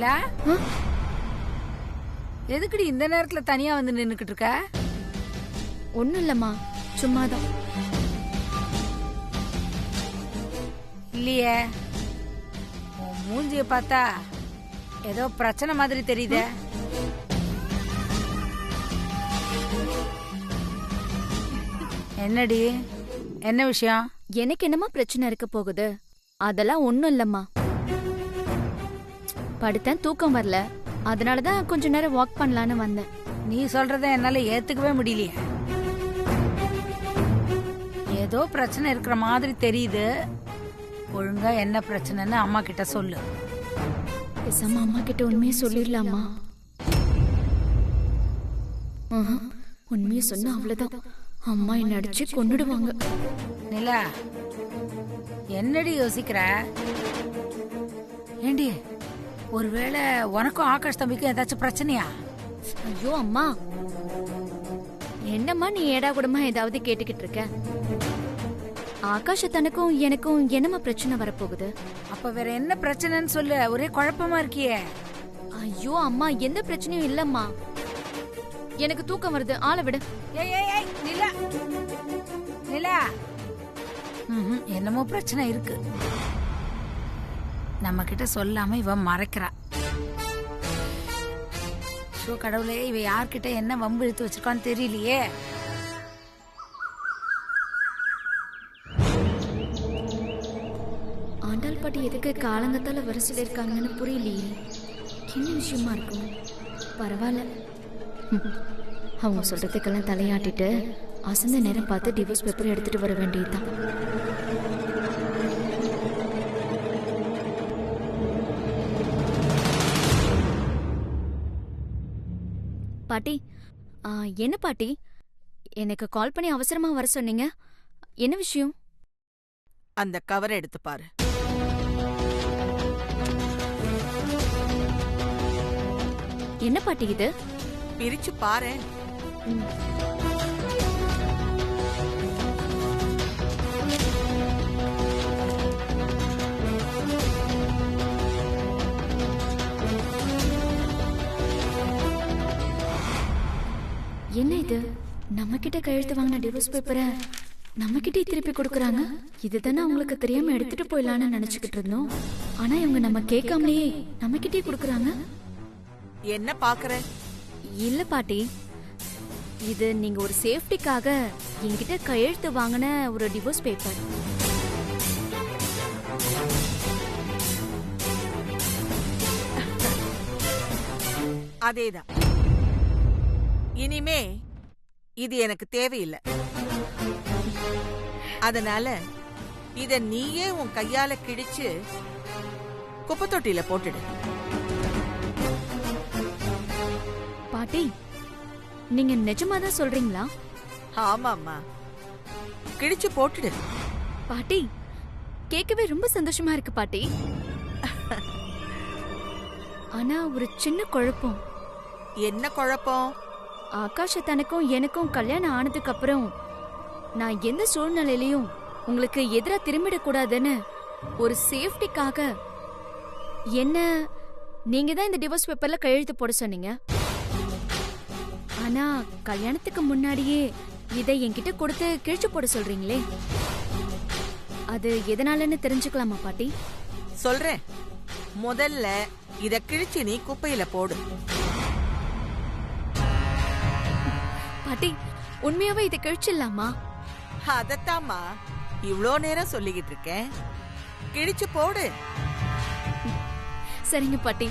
நிலா, எதுக்குடி இந்த நேரத்துல தனியா வந்து நின்னுக்கிட்டு இருக்க? ஒண்ணும் இல்லம்மா, சும்மாதான். இல்லையே, உன் மூஞ்சிய பார்த்தா ஏதோ பிரச்சனை மாதிரி தெரியுதே. என்னடி, என்ன விஷயம்? எனக்கு என்னமா பிரச்சனை இருக்க போகுது? அதெல்லாம் ஒண்ணும் இல்லம்மா. படுத்தேன், தூக்கம் வரல, அதனாலதான் கொஞ்ச நேரம் வாக் பண்ணலான்னு வந்தேன். நீ சொல்றத என்னால ஏத்துக்கவே முடியலையே. ஏதோ பிரச்சனை இருக்கிற மாதிரி தெரியுது. ஒழுங்கா என்ன பிரச்சனைன்னு அம்மா கிட்ட சொல்லு. பேசாம அம்மா கிட்ட உண்மையை சொல்லிடலாமா? உண்மையை சொன்னா அவ்வளவுதான், அம்மா என்ன அடிச்சு கொன்னுடுவாங்க. நிலா, என்னடி யோசிக்கிற? ஏண்டி, ஒருவேளை உனக்கும் ஆகாஷ் தம்பிக்கும் ஏதாச்சும் பிரச்சனையா? ஐயோ அம்மா, என்னம்மா நீ ஏடா கூடமா ஏதாவது கேட்டுக்கிட்டு இருக்க? ஆகாஷ தனக்கும் எனக்கும் என்னமா பிரச்சனை வரப்போகுது? அப்ப வேற என்ன பிரச்சனைன்னு சொல்லு, ஒரே குழப்பமா இருக்கியே. ஐயோ அம்மா, எந்த பிரச்சனையும் இல்லம்மா. எனக்கு தூக்கம் வருது, ஆளை விடு. ஏய் ஏய் ஏய் நிலா, நிலா, என்னமோ பிரச்சனை இருக்கு. நம்ம கிட்ட சொல்லாம இவன் மறைக்கிறா. ஷோ கடவுளே, இவ யார்கிட்ட என்ன வம்பு இழுத்து வச்சிருக்கான்னு தெரியலையே. ஆண்டாள் பாட்டி எதுக்கு காலங்கத்தால வர சொல்லியிருக்காங்கன்னு புரியலையே. என்ன விஷயமா இருக்கும்? பரவாயில்ல, அவங்க சொல்றதுக்கெல்லாம் தலையாட்டிட்டு அசந்த நேரம் பார்த்து டிவோர்ஸ் பேப்பர் எடுத்துட்டு வர வேண்டியதுதான். பாட்டி, என்ன பாட்டி, எனக்கு கால் பண்ணி அவசரமா வர சொன்னீங்க? என்ன விஷயம்? அந்த கவரை எடுத்து பாரு. என்ன பாட்டி இது? பிரிச்சு பாரு. என்ன இது? நம்ம கிட்ட கையெழுத்து வாங்கின டிவோர்ஸ் பேப்பரை நம்ம கிட்டே திருப்பி கொடுக்கறாங்க. இதுதானே அவங்களுக்கு தெரியாம எடுத்துட்டு போயிடலான்னு நினைச்சுக்கிட்டு இருந்தோம். ஆனா இவங்க நம்ம கேட்காமலேயே நம்ம கிட்டே கொடுக்கறாங்க. என்ன பாக்குற? இல்ல பாட்டி, இது நீங்க ஒரு சேஃப்டிக்காக என்கிட்ட கையெழுத்து வாங்கின ஒரு டிவோர்ஸ் பேப்பர். அதேதான். இனிமே இது எனக்கு தேவையில்லை. அதனால இத நீயே உன் கையால கிழிச்சு குப்பை தொட்டியில போட்டுடு. பாட்டி, நீங்க நிஜமாதான் சொல்றீங்களா? ஆமாம்மா, கிழிச்சு போட்டுடு. பாட்டி, கேட்கவே ரொம்ப சந்தோஷமா இருக்கு பாட்டி. ஆனா ஒரு சின்ன குழப்பம். என்ன குழப்பம்? ஆகாஷ தனக்கும் எனக்கும் கல்யாணம் ஆனதுக்கு அப்புறம் நான் எந்த சூழ்நிலையிலையும் உங்களுக்கு எதிரா திரும்பிடக்கூடாதுன்னு ஒரு சேஃப்டிக்காக என்ன நீங்க தான் இந்த டிவோர்ஸ் பேப்பர்ல கையெழுத்து போட சொன்னீங்க. ஆனா கல்யாணத்துக்கு முன்னாடியே இதை என்கிட்ட கொடுத்து கிழிச்சு போட சொல்றீங்களே, அது எதனாலன்னு தெரிஞ்சுக்கலாமா பாட்டி? சொல்றேன். முதல்ல இத கிழிச்சு நீ குப்பையில போடு. பாட்டி, உண்மையாவே இதை கிழிச்சிடலாமா? அதத்தாம்மா இவ்ளோ நேரம் சொல்லிக்கிட்டு இருக்கேன். கிழிச்சு போடு. சரிங்க பாட்டி.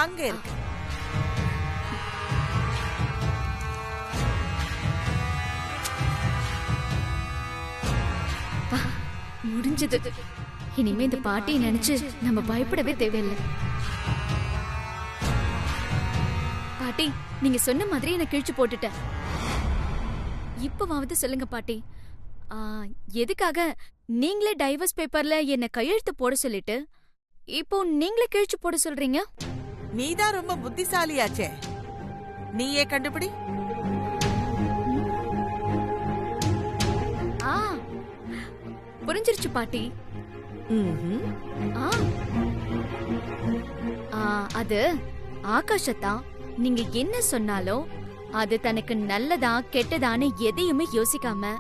அங்க இருக்கு. முடிஞ்சது. இனிமே இந்த பாட்டியை நினைச்சு நம்ம பயப்படவே தேவையில்லை. பாட்டி, நீங்க சொன்ன மாதிரி நான் கிழிச்சு போட்டுட்டேன். இப்பவாவது சொல்லுங்க பாட்டி, எதுக்காக நீங்களே டைவர்ஸ் பேப்பர்ல என்ன கையெழுத்து போட சொல்லிட்டு இப்போ நீங்களே கிழிச்சு போட சொல்றீங்க? நீதான் ரொம்ப புத்திசாலியாச்சே, நீயே கண்டுபிடி. ஆ, புரிஞ்சிருச்சு பாட்டி. ம்ஹும். ஆ, ஆ, அது ஆகாஷத்தான். நீங்க என்ன சொன்னாலும் அது தனக்கு நல்லதா கெட்டதான்னு எதையுமே யோசிக்காம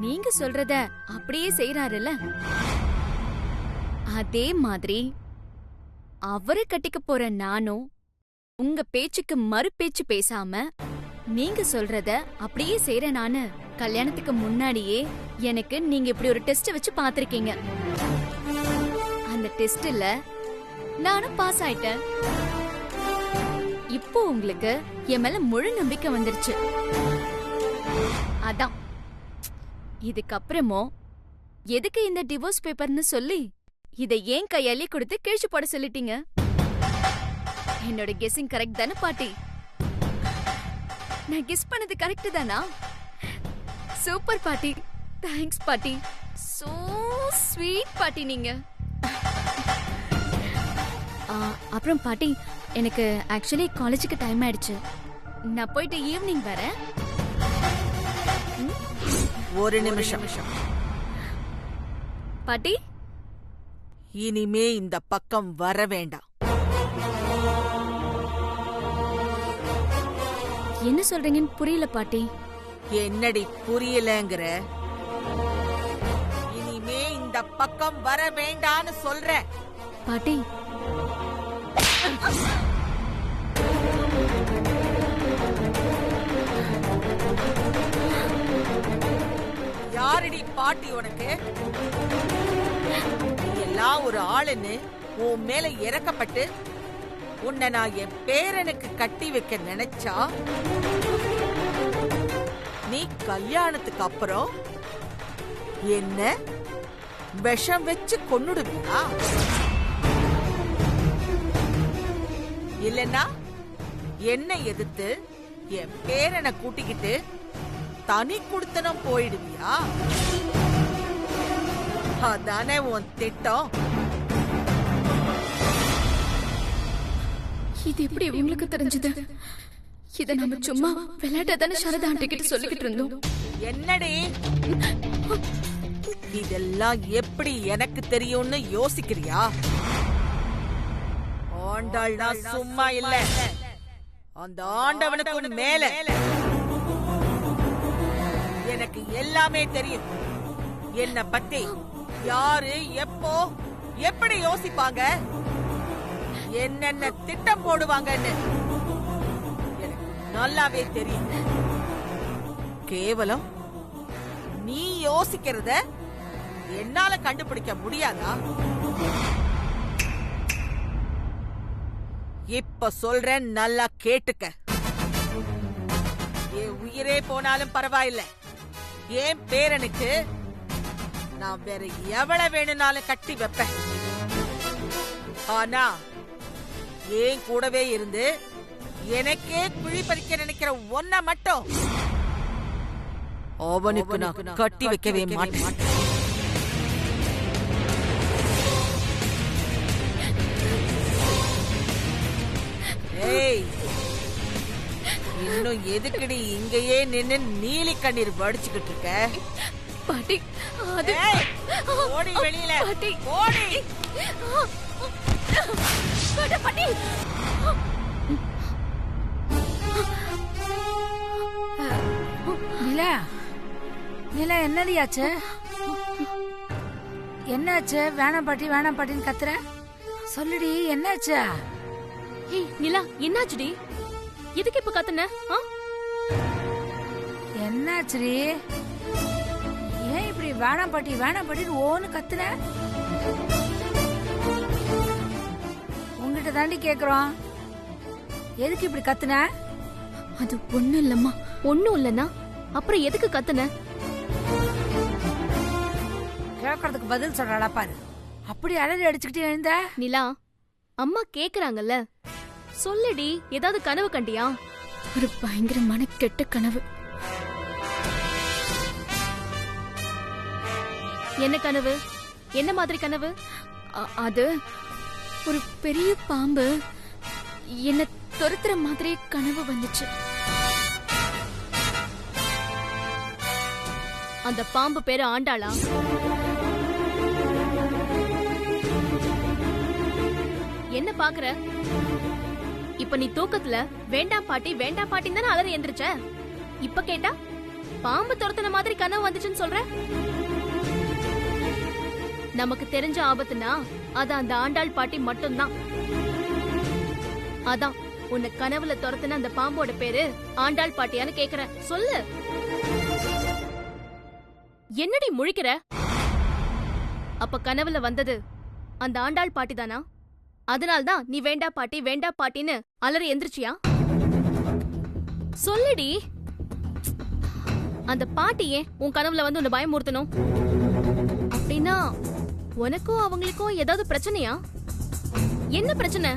நீங்க சொல்றத அப்படியே செய்யறாருல்ல, அதே மாதிரி அவரை கட்டிக்க போற நானும் உங்க பேச்சுக்கு மறு பேச்சு பேசாம நீங்க சொல்றத அப்படியே செய்யறேனான்னு கல்யாணத்துக்கு முன்னாடியே எனக்கு நீங்க இப்படி ஒரு டெஸ்ட் வச்சு பாத்திருக்கீங்க. அந்த டெஸ்ட்ல நானும் பாஸ் ஆயிட்டேன். இப்போ உங்களுக்கு என் மேல முழு நம்பிக்கை வந்துருச்சு. அதான் இதுக்கப்புறமும் எதுக்கு இந்த டிவோர்ஸ் பேப்பர்னு சொல்லி இதை ஏன் கையாலே கொடுத்து கிழிச்சு போட சொல்லிட்டீங்க? என்னோட கெஸ்ஸிங் கரெக்ட் தானே பாட்டி? நான் கெஸ் பண்ணது கரெக்ட் தானா? சூப்பர் பாட்டி, தேங்க்ஸ் பாட்டி, சோ ஸ்வீட் பாட்டி நீங்க. அப்புறம் பாட்டி, எனக்கு ஆக்சுவலி காலேஜுக்கு டைம் ஆயிடுச்சு. நான் போயிட்டு ஈவினிங் வரேன். ஒரு நிமிஷம். பாட்டி, இனிமே இந்த பக்கம் வர வேண்டாம். என்ன சொல்றீங்கன்னு புரியல பாட்டி. என்னடி புரியலங்கிற? இனிமே இந்த பக்கம் வர வேண்டான்னு சொல்ற. பாட்டி, யாரடி பாட்டி உனக்கு? நீ எல்லாம் ஒரு ஆளுன்னு உன் மேல இறக்கப்பட்டு உன்னை நான் என் பேரனுக்கு கட்டி வைக்க நினைச்சா நீ கல்யாணத்துக்கு அப்புறம் என்ன விஷம் வச்சு கொன்னுடுவியா? இல்லன்னா என்ன எதிர்த்து என் பேரனை கூட்டிக்கிட்டு தனி குடுத்தனம் போயிடுவியா? அதானே உன் திட்டம். இது எப்படி உங்களுக்கு தெரிஞ்சது? இத நம்ம சும்மா விளையாட்டா தானே சாரதா ஆண்டி கிட்ட சொல்லிக்கிட்டு இருந்தோம். என்னடி இதெல்லாம் எப்படி எனக்கு தெரியும்னு யோசிக்கிறியா? ஆண்டாள்னா சும்மா இல்ல, அந்த ஆண்டவனுக்கு மேல எனக்கு எல்லாமே தெரியும். என்ன பத்தி யாரு எப்போ எப்படி யோசிப்பாங்க, என்னென்ன திட்டம் போடுவாங்கன்னு எனக்கு நல்லாவே தெரியும். கேவலம் நீ யோசிக்கிறத என்னால கண்டுபிடிக்க முடியாதா? இப்ப சொல்றேன், நல்லா கேட்டுக்க. என் உயிரே போனாலும் பரவாயில்ல, என் பேரனுக்கு நான் வேற எவ்வளவு வேணும்னாலும் கட்டி வைப்பேன். ஆனா ஏன் கூடவே இருந்து எனக்கே குழி பறிக்க நினைக்கிற ஒன்ன மட்டும் அவனுக்கு நான் கட்டி வைக்கவே மாட்டேன். ஏய், இன்னும் எதுக்குடி இங்கேயே நின்னு நீலி கண்ணீர் வடிச்சுக்கிட்டு இருக்க? பாட்டி, அது ஓடி வெளியில பாட்டி, ஓடி. பாட்டி, நிலா, நிலா, என்னடியாச்சு? என்னாச்சு? வேணாம் பாட்டி, வேணாம் பாட்டின்னு கத்துற. சொல்லுடி, என்னாச்சு? ஏய் நிலா, என்னாச்சுடி? எதுக்கு இப்ப கத்துன? என்னாச்சுடி? ஏன் இப்படி வேணாம் பாட்டி வேணாம் பாட்டின்னு ஓன்னு கத்துன? உங்ககிட்ட தாண்டி கேக்குறோம், எதுக்கு இப்படி கத்துன? அது ஒண்ணும் இல்லம்மா. ஒண்ணும் இல்லனா அப்புறம் எதுக்கு கத்துன? கேக்குறதுக்கு பதில் சொல்றாளா பாரு. அப்படி அலறி அடிச்சுக்கிட்டே எழுந்த? நிலா, அம்மா கேக்குறாங்கல்ல, சொல்லுடி. ஏதாவது கனவு கண்டியா? ஒரு பயங்கரமான கெட்ட கனவு. என்ன கனவு? என்ன மாதிரி கனவு? அது ஒரு பெரிய பாம்பு என்ன துரத்துற மாதிரி கனவு வந்துச்சு. அந்த பாம்பு பேரு ஆண்டாளா? என்ன பாக்குற? இப்ப நீ தூக்கத்துல வேண்டாம் பாட்டி வேண்டாம் பாட்டின்னு தானே அலறி எந்திரிச்ச. இப்ப கேட்டா பாம்பு துரத்துன மாதிரி கனவு வந்துச்சுன்னு சொல்ற. நமக்கு தெரிஞ்ச ஆபத்துனா அது அந்த ஆண்டாள் பாட்டி மட்டும்தான். அதான் உன்னை கனவுல துரத்துன அந்த பாம்போட பேரு ஆண்டாள் பாட்டியான்னு கேக்குறேன், சொல்லு. என்னடி முழிக்கிற? அப்ப கனவுல வந்தது அந்த ஆண்டாள் பாட்டி தானா? அதனால்தான் நீ வேண்டா பாட்டி வேண்டா பாட்டின்னு அலறி எந்திரிச்சியா? சொல்லுடி. அந்த பாட்டி ஏன் உன் கனவுல வந்து உன்னை பயமுறுத்தணும்? அப்படின்னா உனக்கும் அவங்களுக்கும் ஏதாவது பிரச்சனையா? என்ன பிரச்சனை?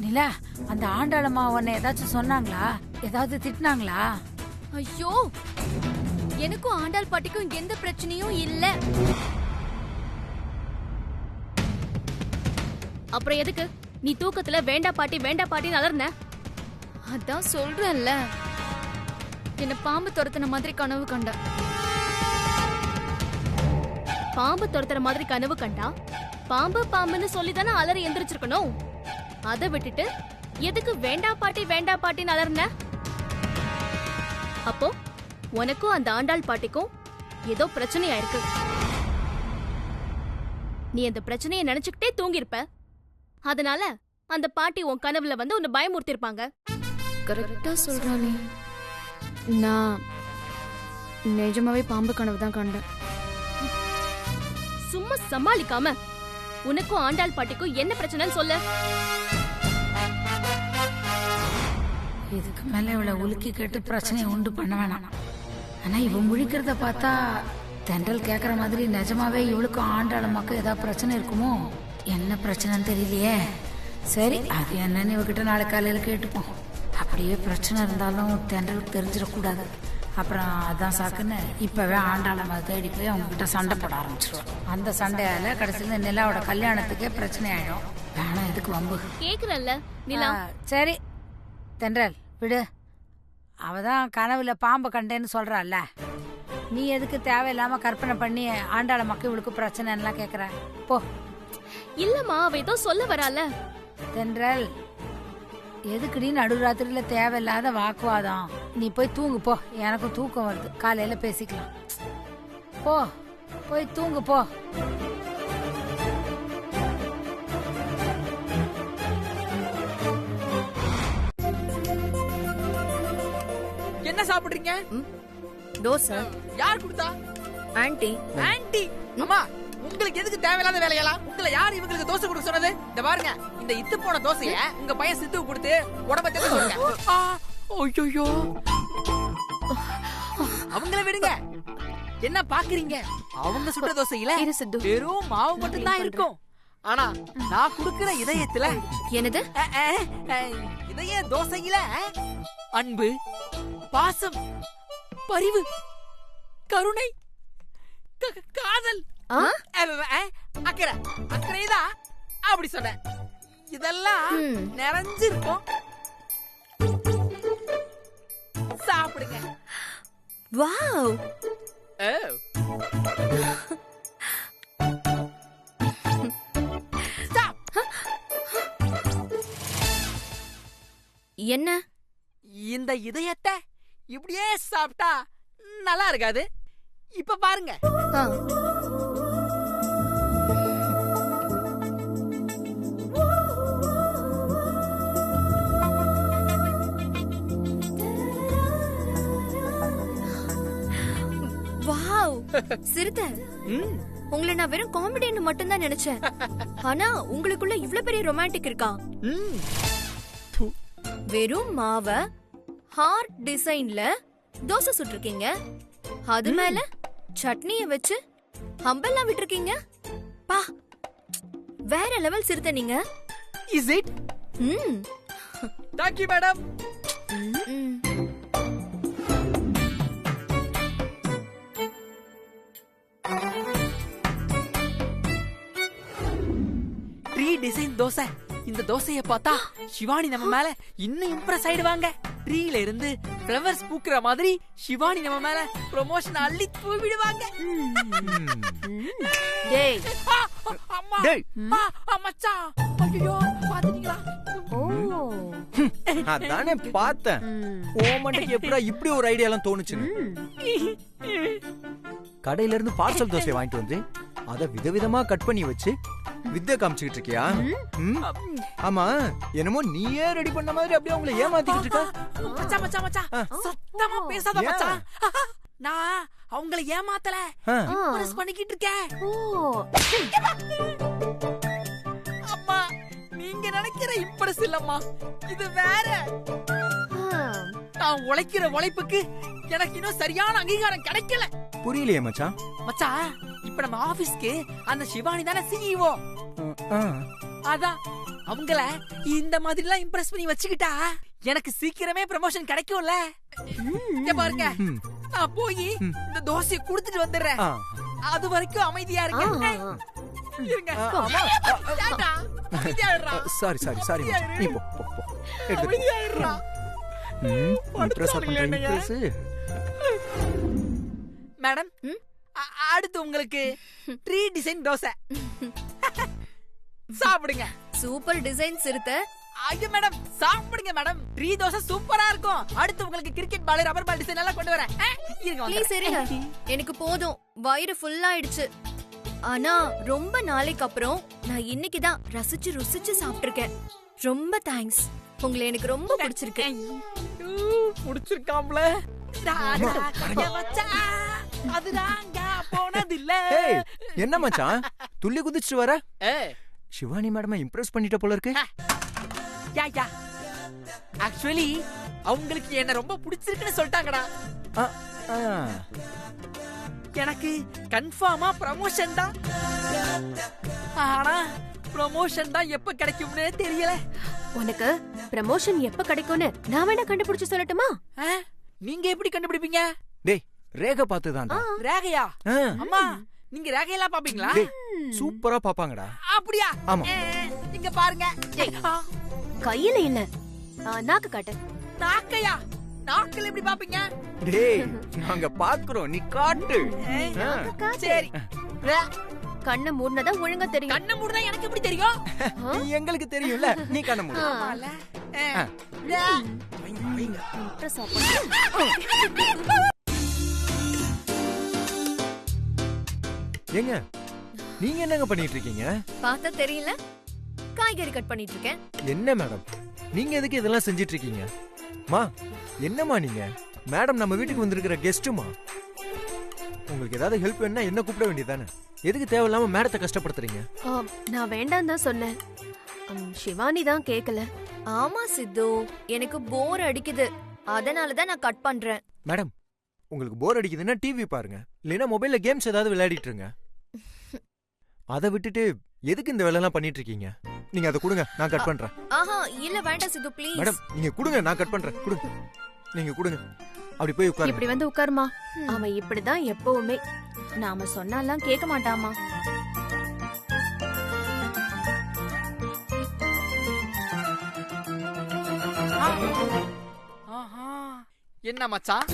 நிலா, அந்த ஆண்டாளம்மா உன்னை ஏதாச்சும் சொன்னாங்களா? ஏதாவது திட்டினாங்களா? ஐயோ, எனக்கும் ஆண்டாள் பாட்டிக்கும் எந்த பிரச்சனையும் இல்ல. அப்புறம் எதுக்கு நீ தூக்கத்துல வேண்டா பாட்டி வேண்டா பாட்டின்னு அலர்ன? அதான் சொல்றேன்ல, என்ன பாம்பு துரத்துன மாதிரி கனவு கண்ட. பாம்பு துரத்துற மாதிரி கனவு கண்டா பாம்பு பாம்புன்னு சொல்லிதானே அலறி எந்திரிச்சிருக்கணும். அதை விட்டுட்டு எதுக்கு வேண்டா பாட்டி வேண்டா பாட்டின்னு அலர்ன? அப்போ உனக்கும் அந்த ஆண்டாள் பாட்டிக்கும் ஏதோ பிரச்சனையா இருக்கு. நீ அந்த பிரச்சனையை நினைச்சுக்கிட்டே தூங்கிருப்ப. அதனால அந்த பாட்டி உன் கனவுல வந்து உன்னை பயமுறுத்திருப்பாங்க. கரெக்டா சொல்றானே. நான் நிஜமாவே பாம்பு கனவு தான் கண்டேன். சும்மா சமாளிக்காம உனக்கும் ஆண்டாள் பாட்டிக்கும் என்ன பிரச்சனைன்னு சொல்ல. இதுக்கு மேல இவளை உலுக்கி கேட்டு பிரச்சனையை உண்டு பண்ண வேணாம். ஆனா இவன் முழிக்கிறத பார்த்தா தென்றல் கேக்குற மாதிரி நிஜமாவே இவளுக்கும் ஆண்டாளம்மாக்கும் ஏதாவது பிரச்சனை இருக்குமோ? என்ன பிரச்சனைன்னு தெரியலையே. சரி, அது என்னன்னு இவகிட்ட நாளை காலையில கேட்டுப்போம். அப்படியே பிரச்சனை இருந்தாலும் தென்றலுக்கு தெரிஞ்சிடக்கூடாது. அப்புறம் அதான் சாக்குன்னு இப்பவே ஆண்டாளம்மா தேடி போய் அவங்க கிட்ட சண்டை போட ஆரம்பிச்சிருவோம். அந்த சண்டையால கடைசியில நிலாவோட கல்யாணத்துக்கே பிரச்சனை ஆயிடும். வேணாம், எதுக்கு வம்பு? கேக்குறல்ல நிலா. சரி தென்றல் விடு. அவதான் கனவுல பாம்பு கண்டேன்னு சொல்றாள்ல, நீ எதுக்கு தேவையில்லாம கற்பனை பண்ணி ஆண்டாள மக்கள் இவளுக்கு பிரச்சனைலாம் கேக்குற? போ. இல்லம்மா, அவ ஏதோ சொல்ல வரால. தென்றல், எதுக்குடி நடுராத்திரியில தேவையில்லாத வாக்குவாதம்? நீ போய் தூங்கு போ. எனக்கும் தூக்கம் வருது, காலையில பேசிக்கலாம். போ, போய் தூங்கு போ. என்ன சாப்பிடுறீங்க? தோசை. யார் கொடுத்தா? ஆன்ட்டி. ஆன்ட்டி. அம்மா, உங்களுக்கு எதுக்கு தேவையில்லாத வேலையெல்லாம்? உங்களை யார் இவங்களுக்கு தோசை கொடுக்க சொன்னது? இந்த பாருங்க, இந்த இத்து போன தோசைய உங்க பையன் சித்துக்கு கொடுத்து உடம்ப தேட சொல்லுங்க. ஐயோ, அவங்கள விடுங்க. என்ன பாக்குறீங்க? அவங்க சுட்ட தோசையில வெறும் மாவு மட்டும் தான் இருக்கும். ஆனா நான் குடுக்கிற இதயத்துல என்னது? இதய தோசையில அன்பு, பாசம், பரிவு, கருணை, காதல், அக்கறை, அக்கறைதான் அப்படி சொன்ன. இதெல்லாம் நிறைஞ்சிருக்கும். சாப்பிடுங்க. வாவ். என்ன? இந்த இதயத்தை இப்படியே சாப்பிட்டா நல்லா இருக்காது. இப்ப பாருங்க. வாவ். சிறுத்தை, உங்களை நான் வெறும் காமெடின்னு மட்டும் தான் நினைச்சேன். ஆனா உங்களுக்குள்ள இவ்ளோ பெரிய ரொமான்டிக் இருக்கா? வெறும் மாவ ஹார்ட் டிசைன்ல தோசை சுட்டிருக்கீங்க. அது மேல சட்னிய வச்சு ஹம்பெல்லாம் விட்டுருக்கீங்க. பா, வேற லெவல் சிறுத்தை நீங்க. Is it? Thank you, madam. Tree design dosa. இந்த தோசைய பார்த்தா சிவானி நம்ம மேல இன்னும் இம்ப்ரெஸ் ஆயிடுவாங்க. ட்ரீல இருந்து ஃப்ளவர்ஸ் பூக்குற மாதிரி சிவானி நம்ம மேல ப்ரமோஷன் அள்ளி தூவிடுவாங்க. டேய் அம்மா டேய் மச்சான், ஐயோ பாத்தீங்களா? அதானே பார்த்தேன். ஓமண்டைக்கு எப்படா இப்படி ஒரு ஐடியா எல்லாம் தோணுச்சுன்னு. கடையில இருந்து பார்சல் தோசை வாங்கிட்டு வந்து அத விதவிதமா கட் பண்ணி வச்சு வித்தை காமிச்சிட்டு இருக்கியா? ஆமா, என்னமோ நீயே ரெடி பண்ண மாதிரி அப்படியே உங்களை ஏமாத்திட்டு இருக்க. மச்சான் மச்சான் மச்சான், சத்தமா பேசாத மச்சான். நான் அவங்கள ஏமாத்தல, இம்ப்ரெஸ் பண்ணிக்கிட்டு இருக்கேன். அம்மா, நீங்க நினைக்கிற இம்ப்ரெஸ் இல்லம்மா, இது வேற. நான் உழைக்கிற உழைப்புக்கு எனக்கு இன்னும் சரியான அங்கீகாரம் கிடைக்கல. புரியலையே மச்சான். மச்சான், இப்ப நம்ம ஆபீஸ்க்கு அந்த சிவானி தானே சிஇஓ. அதான் அவங்கள இந்த மாதிரி எல்லாம் இம்ப்ரெஸ் பண்ணி வச்சுக்கிட்டா எனக்கு சீக்கிரமே ப்ரமோஷன் கிடைக்கும்ல. இங்க பாருங்க, நான் போய் இந்த தோசையை குடுத்துட்டு வந்துடுறேன். அது வரைக்கும் அமைதியா இருங்க. சாரி சாரி சாரி, நீ போ போ போ. அமைதியாயிடுறா. மேடம், அடுத்து உங்களுக்கு ட்ரீ டிசைன் தோசை. சாப்பிடுங்க. சூப்பர் டிசைன் சிறுத்தை. ஐயோ மேடம், சாப்பிடுங்க மேடம். ட்ரீ தோசை சூப்பரா இருக்கும். அடுத்து உங்களுக்கு கிரிக்கெட் பால், ரப்பர் பால் டிசைன் எல்லாம் கொண்டு வரேன். ப்ளீஸ் இருங்க, எனக்கு போதும், வயிறு ஃபுல் ஆயிடுச்சு. ஆனா ரொம்ப நாளைக்கு அப்புறம் நான் இன்னைக்கு தான் ரசிச்சு ருசிச்சு சாப்பிட்டிருக்கேன். ரொம்ப தேங்க்ஸ். உங்களை எனக்கு ரொம்ப பிடிச்சிருக்கு. பிடிச்சிருக்காம்ல. என்ன மச்சான் துள்ளி குதிச்சு வர? சிவானி மேடம் இம்ப்ரெஸ் பண்ணிட்ட போல இருக்கு. ஆக்சுவலி அவங்களுக்கு என்ன ரொம்ப பிடிச்சிருக்குன்னு சொல்லிட்டாங்கடா. எனக்கு கன்ஃபார்மா ப்ரமோஷன் தான். ஆனா ப்ரமோஷன் தான் எப்ப கிடைக்கும்னே தெரியல. உனக்கு ப்ரமோஷன் எப்ப கிடைக்கும்னு நான் வேணா கண்டுபிடிச்சு சொல்லட்டுமா? நீங்க எப்படி கண்டுபிடிப்பீங்க? டேய், ரேகை பார்த்துதான். ரேகையா? அம்மா, நீங்க ரேகையெல்லாம் பாப்பீங்களா? சூப்பரா பாப்பாங்கடா. அப்படியா? ஆமா. நீங்க பாருங்க. கையில இல்ல, நாக்கு காட்டு. நாக்கையா? நாக்குல எப்படி பாப்பீங்க? டேய், நாங்க பாக்குறோம், நீ காட்டு. சரி. கண்ணை மூடுனதா ஒழுங்கா தெரியும். கண்ணை மூடுனா எனக்கு எப்படி தெரியும்? எங்களுக்கு தெரியும்ல, நீ கண்ணை மூடு. ஏங்க, நீங்க என்னங்க பண்ணிட்டு இருக்கீங்க? பார்த்தா தெரியல, காய்கறி கட் பண்ணிட்டு இருக்கேன். என்ன மேடம், நீங்க எதுக்கு இதெல்லாம் செஞ்சிட்டு இருக்கீங்க? மா, என்னம்மா நீங்க? மேடம் நம்ம வீட்டுக்கு வந்திருக்கிற கெஸ்ட்டுமா. உங்களுக்கு ஏதாவது ஹெல்ப் வேணும்னா என்ன கூப்பிட வேண்டியதானே? எதுக்கு தேவையில்லாம மேடத்தை கஷ்டப்படுத்துறீங்க? நான் வேண்டாம் தான் சொன்னேன், சிவானி தான் கேக்கல. ஆமா சித்து, எனக்கு போர் அடிக்குது, அதனாலதான் நான் கட் பண்றேன். மேடம், உங்களுக்கு போர் அடிக்குதுன்னா டிவி பாருங்க, இல்லைன்னா மொபைல்ல கேம்ஸ் ஏதாவது விளையாடிட்டு இருங்க. அதை விட்டுட்டு எதுக்கு இந்த வேலை எல்லாம் பண்ணிட்டு இருக்கீங்க? நீங்க அதை கொடுங்க, நான் கட் பண்றேன். ஆஹா, இல்ல வேண்டாம் சித்து, ப்ளீஸ். மேடம், நீங்க கொடுங்க, நான் கட் பண்றேன். கொடுங்க, நீங்க கொடுங்க. அப்படி போய் உட்காருங்க. இப்படி வந்து உட்காருமா. அவன் இப்படிதான் எப்பவுமே, நாம சொன்னாலாம் கேட்க மாட்டாமா. என்ன மச்சான்,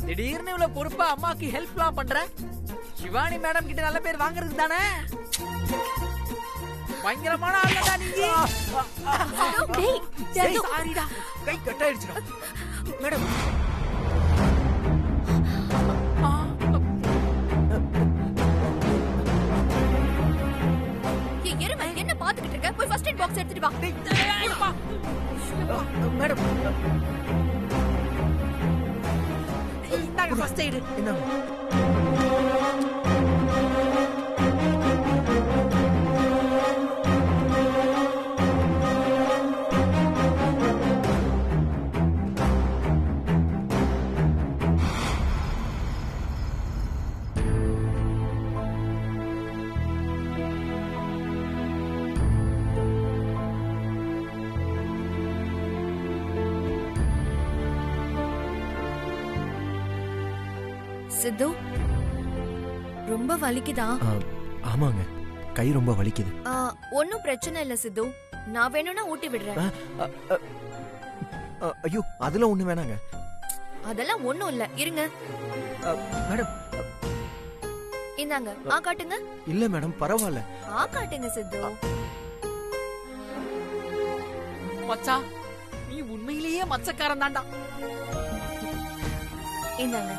திடீர்னு இவ்வளவு பொறுப்பா அம்மாக்கு ஹெல்ப்லாம் பண்ற? சிவானி மேடம் கிட்ட நல்ல பேர் வாங்குறது தானே? பயங்கரமான ஆளுடா நீங்க. சாரிடா, கை கட் ஆயிடுச்சுடா. மேடம், எருமை என்ன பாத்துக்கிட்டு இருக்க? போய் ஃபர்ஸ்ட் எய்ட் பாக்ஸ் எடுத்துட்டு வா. மேடம், இந்தாங்க ஃபர்ஸ்ட் எய்ட். என்ன? சித்து, ரொம்ப வலிக்குதா? ஆமாங்க, கை ரொம்ப வலிக்குது. ஒன்னும் பிரச்சனை இல்ல சித்து, நான் வேணும்னா ஊட்டி விடுறேன். ஐயோ அதெல்லாம் ஒண்ணு வேணாங்க. அதெல்லாம் ஒண்ணும் இல்ல, இருங்க. மேடம் இந்தாங்க, காட்டுங்க. இல்ல மேடம் பரவாயில்ல. காட்டுங்க சித்து. மச்சா, நீ உண்மையிலேயே மச்சக்காரன் தான்டா. இந்தாங்க.